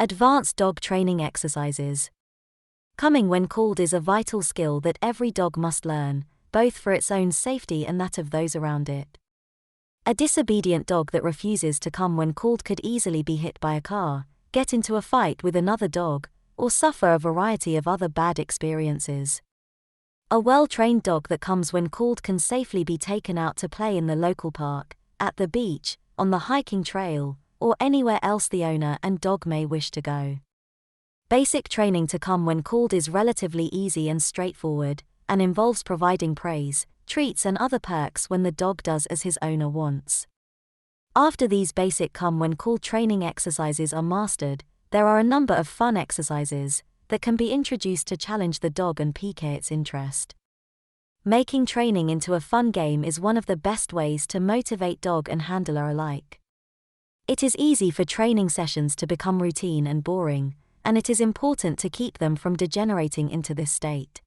Advanced dog training exercises. Coming when called is a vital skill that every dog must learn, both for its own safety and that of those around it. A disobedient dog that refuses to come when called could easily be hit by a car, get into a fight with another dog, or suffer a variety of other bad experiences. A well-trained dog that comes when called can safely be taken out to play in the local park, at the beach, on the hiking trail, or anywhere else the owner and dog may wish to go. Basic training to come when called is relatively easy and straightforward, and involves providing praise, treats and other perks when the dog does as his owner wants. After these basic come when called training exercises are mastered, there are a number of fun exercises that can be introduced to challenge the dog and pique its interest. Making training into a fun game is one of the best ways to motivate dog and handler alike. It is easy for training sessions to become routine and boring, and it is important to keep them from degenerating into this state.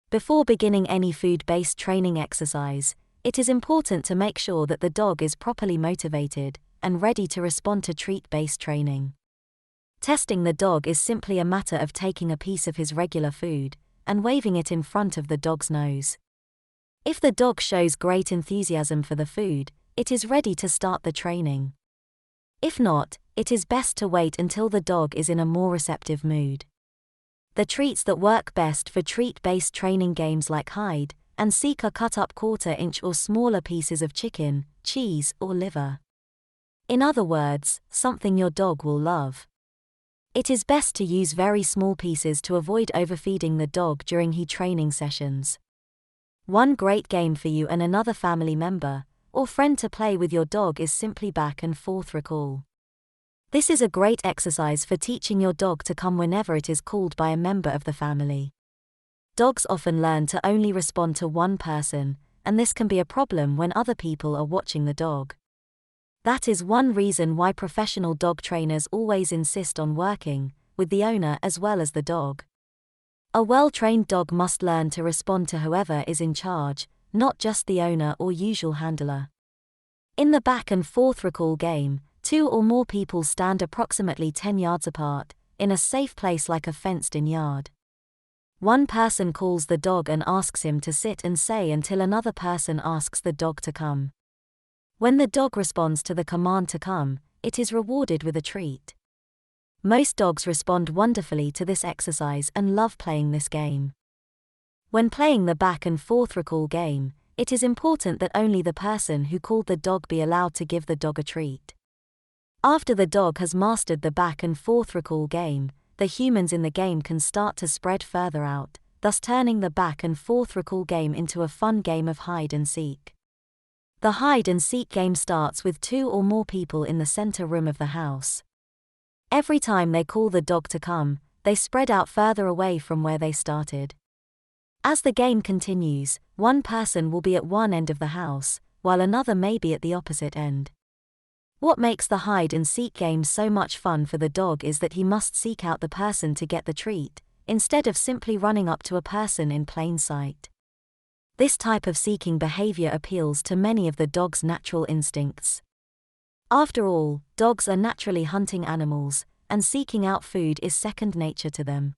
Before beginning any food-based training exercise, it is important to make sure that the dog is properly motivated and ready to respond to treat-based training. Testing the dog is simply a matter of taking a piece of his regular food and waving it in front of the dog's nose. If the dog shows great enthusiasm for the food, it is ready to start the training. If not, it is best to wait until the dog is in a more receptive mood. The treats that work best for treat-based training games like hide and seek are cut-up quarter-inch or smaller pieces of chicken, cheese, or liver. In other words, something your dog will love. It is best to use very small pieces to avoid overfeeding the dog during heat training sessions. One great game for you and another family member or friend to play with your dog is simply back and forth recall. This is a great exercise for teaching your dog to come whenever it is called by a member of the family. Dogs often learn to only respond to one person, and this can be a problem when other people are watching the dog. That is one reason why professional dog trainers always insist on working with the owner as well as the dog. A well-trained dog must learn to respond to whoever is in charge, not just the owner or usual handler. In the back and forth recall game, 2 or more people stand approximately 10 yards apart, in a safe place like a fenced-in yard. One person calls the dog and asks him to sit and stay until another person asks the dog to come. When the dog responds to the command to come, it is rewarded with a treat. Most dogs respond wonderfully to this exercise and love playing this game. When playing the back and forth recall game, it is important that only the person who called the dog be allowed to give the dog a treat. After the dog has mastered the back and forth recall game, the humans in the game can start to spread further out, thus turning the back and forth recall game into a fun game of hide and seek. The hide and seek game starts with 2 or more people in the center room of the house. Every time they call the dog to come, they spread out further away from where they started. As the game continues, one person will be at one end of the house, while another may be at the opposite end. What makes the hide and seek game so much fun for the dog is that he must seek out the person to get the treat, instead of simply running up to a person in plain sight. This type of seeking behavior appeals to many of the dog's natural instincts. After all, dogs are naturally hunting animals, and seeking out food is second nature to them.